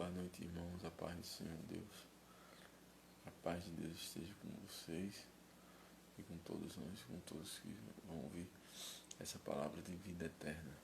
Boa noite, irmãos. A paz do Senhor Deus. A paz de Deus esteja com vocês e com todos nós, com todos que vão ouvir essa palavra de vida eterna.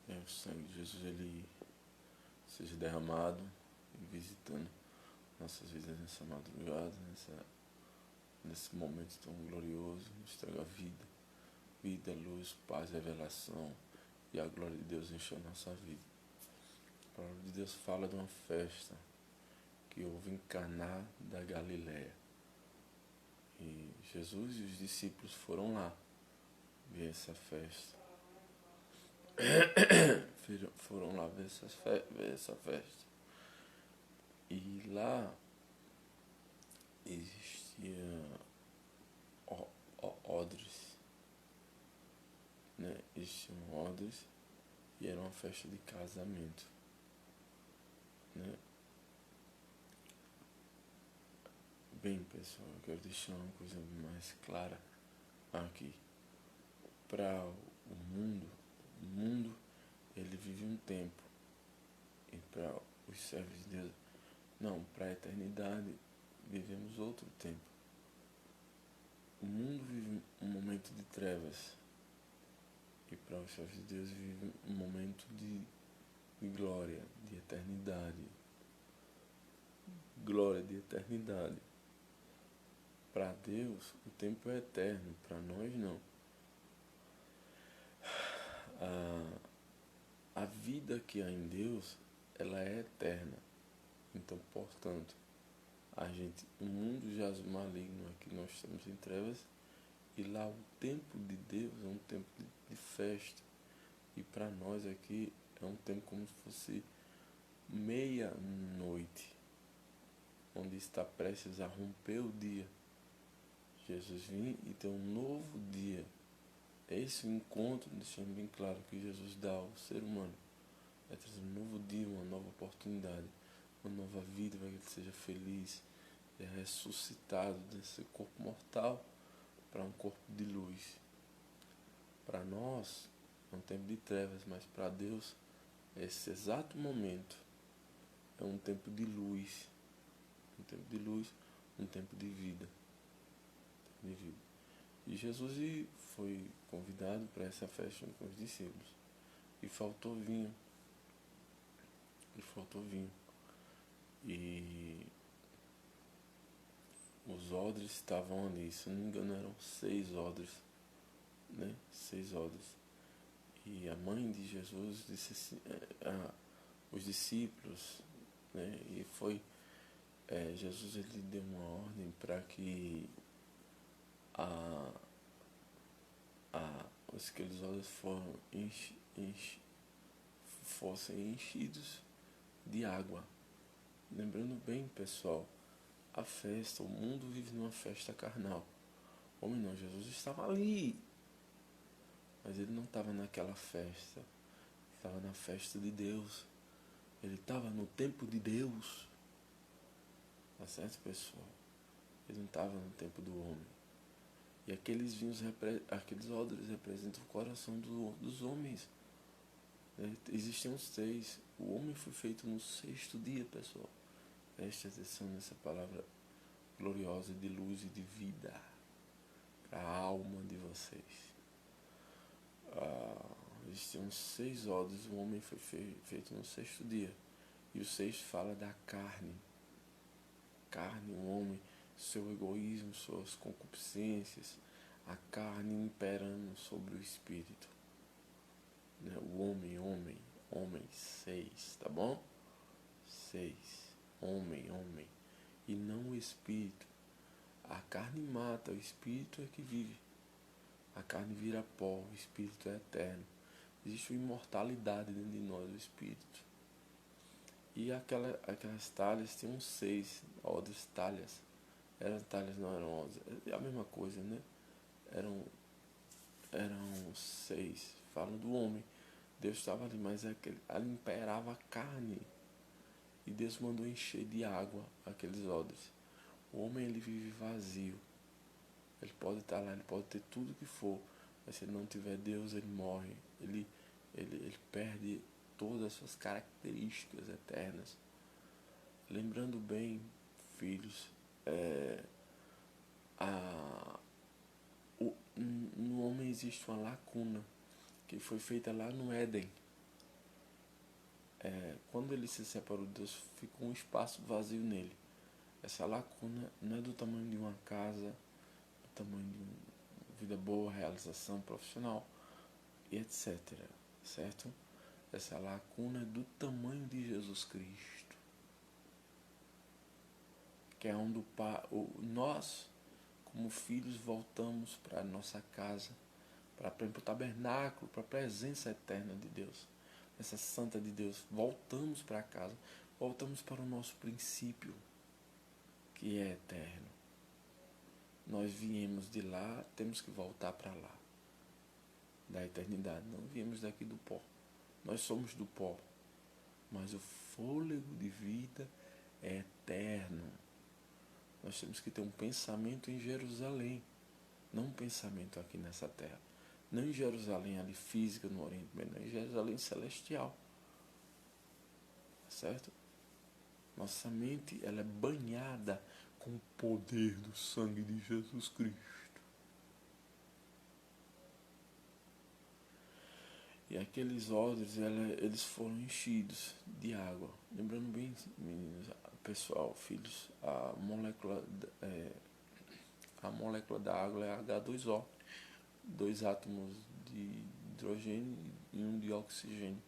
O sangue de Jesus, ele seja derramado e visitando nossas vidas nessa madrugada, nesse momento tão glorioso. Nos traga vida, luz, paz, revelação e a glória de Deus enche a nossa vida. A palavra de Deus fala de uma festa que houve em Caná da Galileia. E Jesus e os discípulos foram lá ver essa festa. Foram lá ver essa festa. E lá existia odres, né? Existiam odres e era uma festa de casamento, né? Bem, pessoal, eu quero deixar uma coisa mais clara aqui. Para o mundo ele vive um tempo, e para os servos de Deus, não, para a eternidade vivemos outro tempo. O mundo vive um momento de trevas, e para os servos de Deus vive um momento de glória, de eternidade. Glória de eternidade. Para Deus o tempo é eterno, para nós não. A vida que há em Deus, ela é eterna. Então, portanto, o mundo jaz maligno, aqui nós estamos em trevas, e lá o tempo de Deus é um tempo de festa. E para nós aqui é um tempo como se fosse meia-noite, onde está prestes a romper o dia. Jesus vem e tem um novo dia. É esse o encontro, deixando bem claro, que Jesus dá ao ser humano. É trazer um novo dia, uma nova oportunidade, uma nova vida para que ele seja feliz. É ressuscitado desse corpo mortal para um corpo de luz. Para nós é um tempo de trevas, mas para Deus, esse exato momento é um tempo de luz. Um tempo de luz, um tempo de vida. E Jesus foi convidado para essa festa com os discípulos. E faltou vinho. E os odres estavam ali. Se não me engano, eram 6 odres. Né? 6 odres. E a mãe de Jesus disse assim, os discípulos, né? E foi... Jesus, ele deu uma ordem para que aqueles odres fossem enchidos de água. Lembrando bem, pessoal, a festa, o mundo vive numa festa carnal. Homem não, Jesus estava ali, mas ele não estava naquela festa, ele estava na festa de Deus, ele estava no tempo de Deus. Tá certo, pessoal? Ele não estava no tempo do homem. E aqueles odres representam o coração dos homens. Existem os 6. O homem foi feito no 6º dia, pessoal. Preste atenção nessa palavra gloriosa de luz e de vida para a alma de vocês. Existem uns 6 odres. O homem foi feito no 6º dia. E o 6 fala da carne. O homem, seu egoísmo, suas concupiscências, a carne imperando sobre o espírito. O homem, 6, tá bom? 6, homem, e não o espírito. A carne mata, o espírito é que vive. A carne vira pó, o espírito é eterno. Existe uma imortalidade dentro de nós, o espírito. E aquelas talhas, tem uns 6 odres talhas. Eram talhas, não eram odres. É a mesma coisa, né? Eram 6. Falam do homem. Deus estava ali, mas ali imperava a carne. E Deus mandou encher de água aqueles odres. O homem, ele vive vazio. Ele pode estar lá, ele pode ter tudo que for. Mas se ele não tiver Deus, ele morre. Ele perde todas as suas características eternas. Lembrando bem, filhos, no homem existe uma lacuna que foi feita lá no Éden. Quando ele se separou de Deus, ficou um espaço vazio nele. Essa lacuna não é do tamanho de uma casa, do tamanho de uma vida boa, realização profissional e etc. Certo? Essa lacuna é do tamanho de Jesus Cristo, que é onde nós, como filhos, voltamos para a nossa casa, para o tabernáculo, para a presença eterna de Deus, essa santa de Deus. Voltamos para casa, voltamos para o nosso princípio, que é eterno. Nós viemos de lá, temos que voltar para lá, da eternidade. Não viemos daqui do pó. Nós somos do pó, mas o fôlego de vida é eterno. Nós temos que ter um pensamento em Jerusalém, não um pensamento aqui nessa terra. Não em Jerusalém ali física, no Oriente Médio, não, em Jerusalém celestial. Certo? Nossa mente, ela é banhada com o poder do sangue de Jesus Cristo. E aqueles odres, eles foram enchidos de água. Lembrando bem, meninos, pessoal, filhos, a molécula da água é H2O. 2 átomos de hidrogênio e 1 de oxigênio.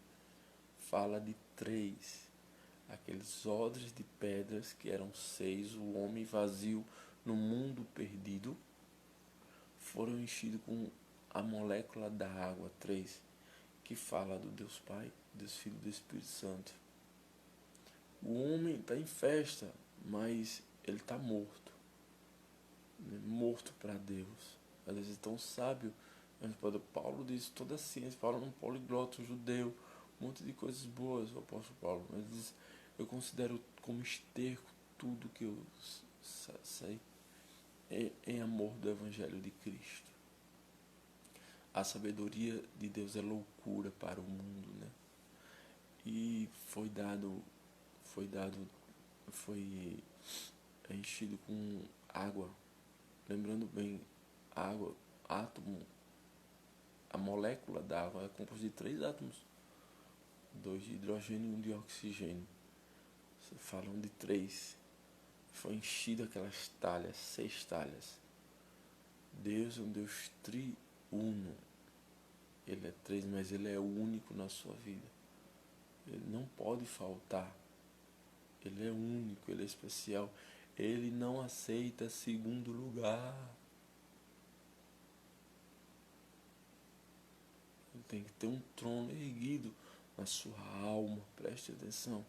Fala de 3. Aqueles odres de pedras que eram 6, o homem vazio no mundo perdido, foram enchidos com a molécula da água, 3, que fala do Deus Pai, Deus Filho e do Espírito Santo. O homem está em festa, mas ele está morto. Morto para Deus. Às vezes tão sábio. Paulo diz toda a ciência, Paulo é um poliglota, um judeu, um monte de coisas boas, o apóstolo Paulo. Mas diz, eu considero como esterco tudo que eu sei em amor do Evangelho de Cristo. A sabedoria de Deus é loucura para o mundo, né? E foi enchido com água. Lembrando bem, água, átomo, a molécula da água é composta de 3 átomos, 2 de hidrogênio e 1 de oxigênio. Falam de 3. Foi enchido aquelas talhas, 6 talhas. Deus é um Deus triuno. Ele é 3, mas ele é o único na sua vida. Ele não pode faltar. Ele é único, ele é especial. Ele não aceita segundo lugar. Ele tem que ter um trono erguido na sua alma. Preste atenção.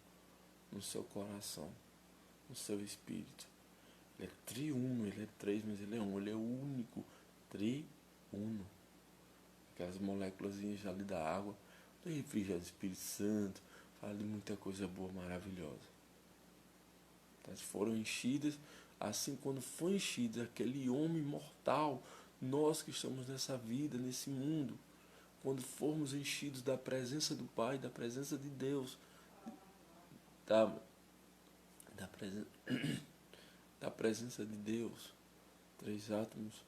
No seu coração. No seu espírito. Ele é triuno, ele é 3, mas ele é um. Ele é o único. Triuno. Aquelas moléculas ali da água. Do refrigério do Espírito Santo. Fala de muita coisa boa, maravilhosa. Elas foram enchidas, assim quando foi enchido aquele homem mortal, nós que estamos nessa vida, nesse mundo, quando formos enchidos da presença do Pai, da presença de Deus, da presença de Deus, 3 átomos,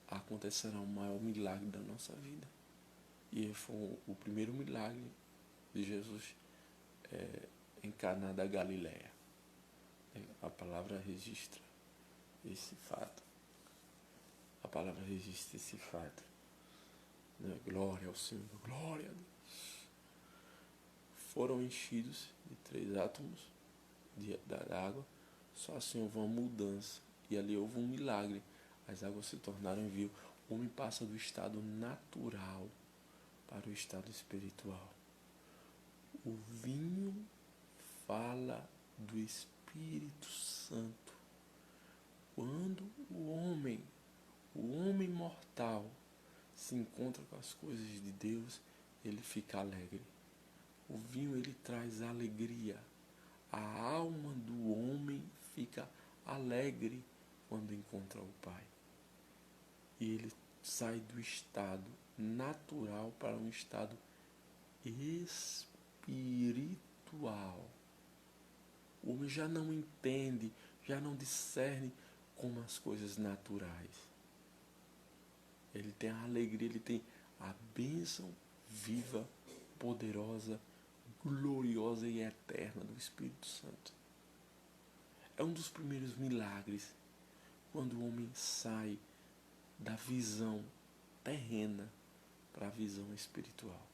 acontecerá o maior milagre da nossa vida. E foi o primeiro milagre de Jesus em Caná da Galileia. A palavra registra esse fato. A palavra registra esse fato. Glória ao Senhor, glória a Deus. Foram enchidos de 3 átomos da água. Só assim houve uma mudança. E ali houve um milagre. As águas se tornaram vinho. O homem passa do estado natural para o estado espiritual. O vinho fala do Espírito Santo. Quando o homem mortal, se encontra com as coisas de Deus, ele fica alegre. O vinho, ele traz alegria. A alma do homem fica alegre quando encontra o Pai. E ele sai do estado natural para um estado espiritual. espiritual. O homem já não entende, já não discerne como as coisas naturais. Ele tem a alegria, ele tem a bênção viva, poderosa, gloriosa e eterna do Espírito Santo. É um dos primeiros milagres quando o homem sai da visão terrena para a visão espiritual.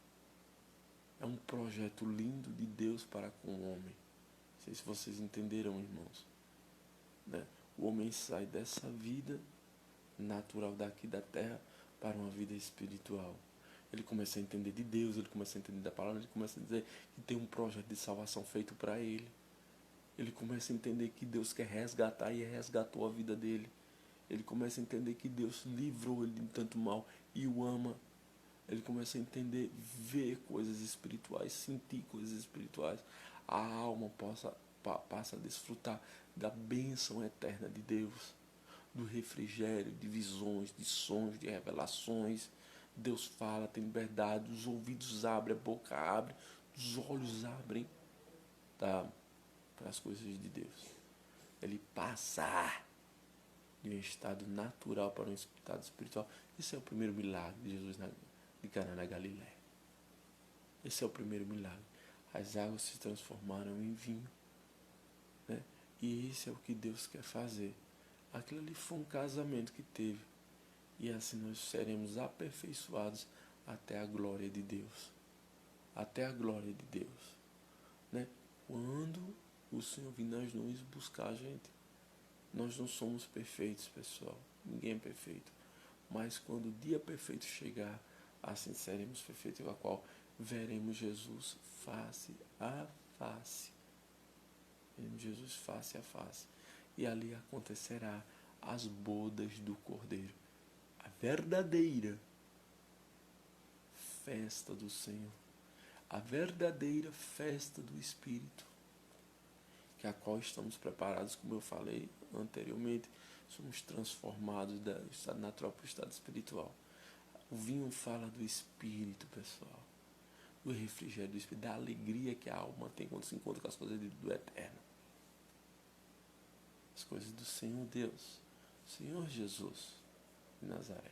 É um projeto lindo de Deus para com o homem. Não sei se vocês entenderam, irmãos. Né? O homem sai dessa vida natural daqui da terra para uma vida espiritual. Ele começa a entender de Deus, ele começa a entender da palavra, ele começa a dizer que tem um projeto de salvação feito para ele. Ele começa a entender que Deus quer resgatar e resgatou a vida dele. Ele começa a entender que Deus livrou ele de tanto mal e o ama. Ele começa a entender, ver coisas espirituais, sentir coisas espirituais. A alma passa a desfrutar da bênção eterna de Deus, do refrigério, de visões, de sonhos, de revelações. Deus fala, tem liberdade, os ouvidos abrem, a boca abre, os olhos abrem, tá? Para as coisas de Deus. Ele passa de um estado natural para um estado espiritual. Esse é o primeiro milagre de Jesus de Caná na Galiléia. Esse é o primeiro milagre. As águas se transformaram em vinho. Né? E esse é o que Deus quer fazer. Aquilo ali foi um casamento que teve. E assim nós seremos aperfeiçoados até a glória de Deus. Até a glória de Deus. Né? Quando o Senhor vir nas nuvens buscar a gente. Nós não somos perfeitos, pessoal. Ninguém é perfeito. Mas quando o dia perfeito chegar, assim seremos perfeitos, a qual veremos Jesus face a face. Veremos Jesus face a face. E ali acontecerá as bodas do Cordeiro. A verdadeira festa do Senhor. A verdadeira festa do Espírito. Que a qual estamos preparados, como eu falei anteriormente, somos transformados do estado natural para o estado espiritual. O vinho fala do Espírito, pessoal, do refrigério do Espírito, da alegria que a alma tem quando se encontra com as coisas do Eterno, as coisas do Senhor Deus, Senhor Jesus de Nazaré.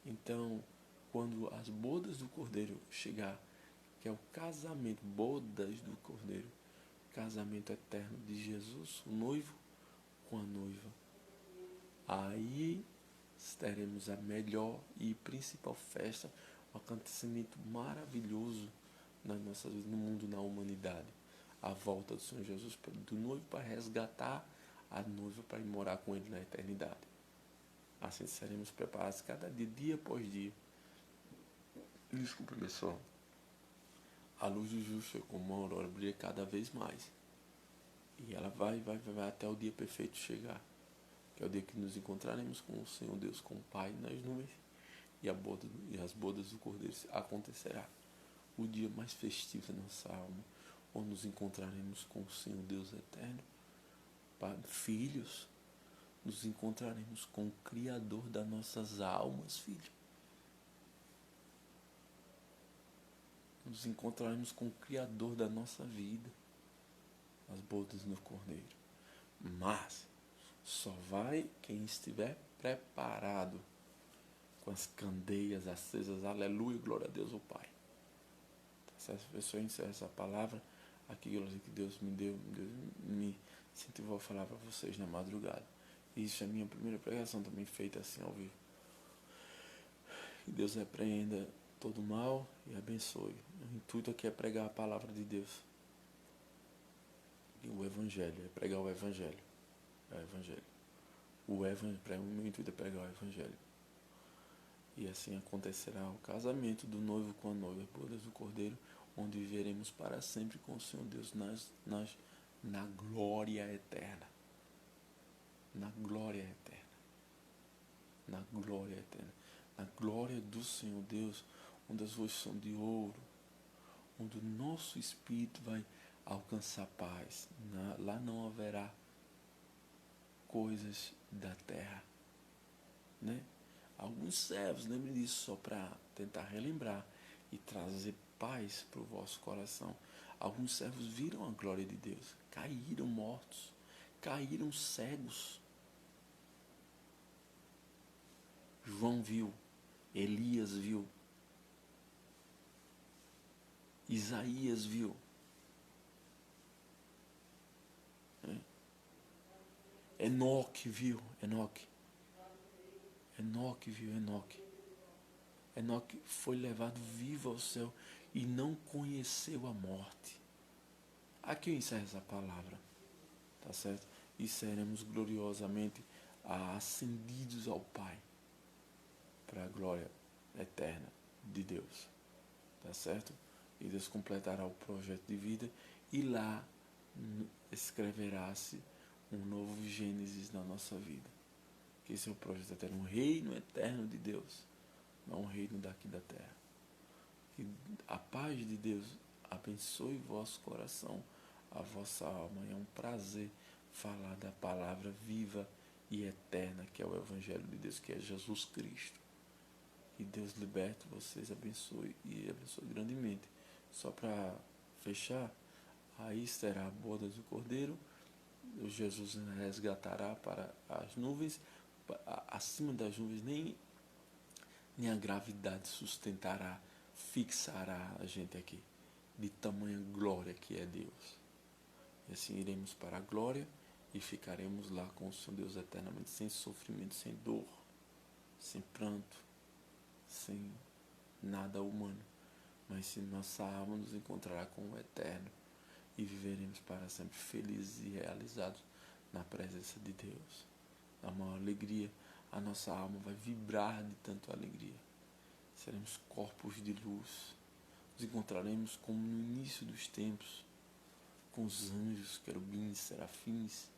Então, quando as bodas do Cordeiro chegar, que é o casamento, bodas do Cordeiro, casamento eterno de Jesus, o noivo com a noiva. Aí teremos a melhor e principal festa, um acontecimento maravilhoso nas nossas vidas, no mundo, na humanidade. A volta do Senhor Jesus, do noivo para resgatar a noiva para ir morar com ele na eternidade. Assim seremos preparados cada dia, dia após dia. Desculpe, pessoal. A luz do justo é como uma aurora, brilha cada vez mais. E ela vai até o dia perfeito chegar. Que é o dia que nos encontraremos com o Senhor Deus, com o Pai nas nuvens. E as bodas do Cordeiro acontecerá. O dia mais festivo da nossa alma. Onde nos encontraremos com o Senhor Deus eterno. Filhos. Nos encontraremos com o Criador das nossas almas, filho. Nos encontraremos com o Criador da nossa vida. As bodas do Cordeiro. Mas só vai quem estiver preparado com as candeias acesas. Aleluia, glória a Deus, o Pai. Se essa pessoa encerra essa palavra, aquilo que Deus me deu, Deus me incentivou a falar para vocês na madrugada. Isso é a minha primeira pregação também feita assim ao vivo. Que Deus repreenda todo mal e abençoe. O intuito aqui é pregar a palavra de Deus. E o Evangelho, é pregar o Evangelho. É o Evangelho. O meu intuito é pregar o Evangelho. E assim acontecerá o casamento do noivo com a noiva, bodas do Cordeiro, onde viveremos para sempre com o Senhor Deus na glória eterna. Na glória eterna. Na glória eterna. Na glória do Senhor Deus, onde as ruas são de ouro, onde o nosso espírito vai alcançar paz. Lá não haverá coisas da terra, né? Alguns servos, lembrem disso, só para tentar relembrar e trazer paz para o vosso coração. Alguns servos viram a glória de Deus, caíram mortos, caíram cegos. João viu, Elias viu, Isaías viu. Enoque viu, Enoque viu, Enoque foi levado vivo ao céu e não conheceu a morte. Aqui eu encerro essa palavra, tá certo? E seremos gloriosamente ascendidos ao Pai, para a glória eterna de Deus, tá certo? E Deus completará o projeto de vida e lá escreverá-se um novo Gênesis na nossa vida. Que esse é o projeto eterno, um reino eterno de Deus, não um reino daqui da terra. Que a paz de Deus abençoe vosso coração, a vossa alma. É um prazer falar da palavra viva e eterna, que é o Evangelho de Deus, que é Jesus Cristo. Que Deus liberte vocês, abençoe e abençoe grandemente. Só para fechar, aí será a boda do Cordeiro, o Jesus resgatará para as nuvens, acima das nuvens nem a gravidade sustentará, fixará a gente aqui, de tamanha glória que é Deus. E assim iremos para a glória e ficaremos lá com o Senhor Deus eternamente, sem sofrimento, sem dor, sem pranto, sem nada humano, mas se nossa alma nos encontrará com o eterno e viveremos para sempre felizes e realizados na presença de Deus. A maior alegria, a nossa alma vai vibrar de tanta alegria. Seremos corpos de luz, nos encontraremos como no início dos tempos, com os anjos, querubins, serafins,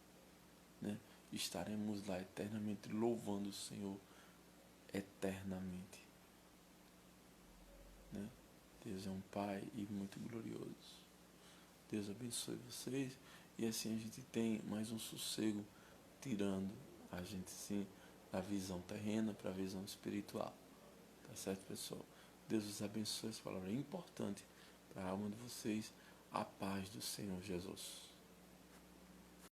né? Estaremos lá eternamente louvando o Senhor eternamente, né? Deus é um Pai e muito glorioso. Deus abençoe vocês e assim a gente tem mais um sossego, tirando a gente sim da visão terrena para a visão espiritual. Tá certo, pessoal? Deus os abençoe. Essa palavra é importante para a alma de vocês. A paz do Senhor Jesus.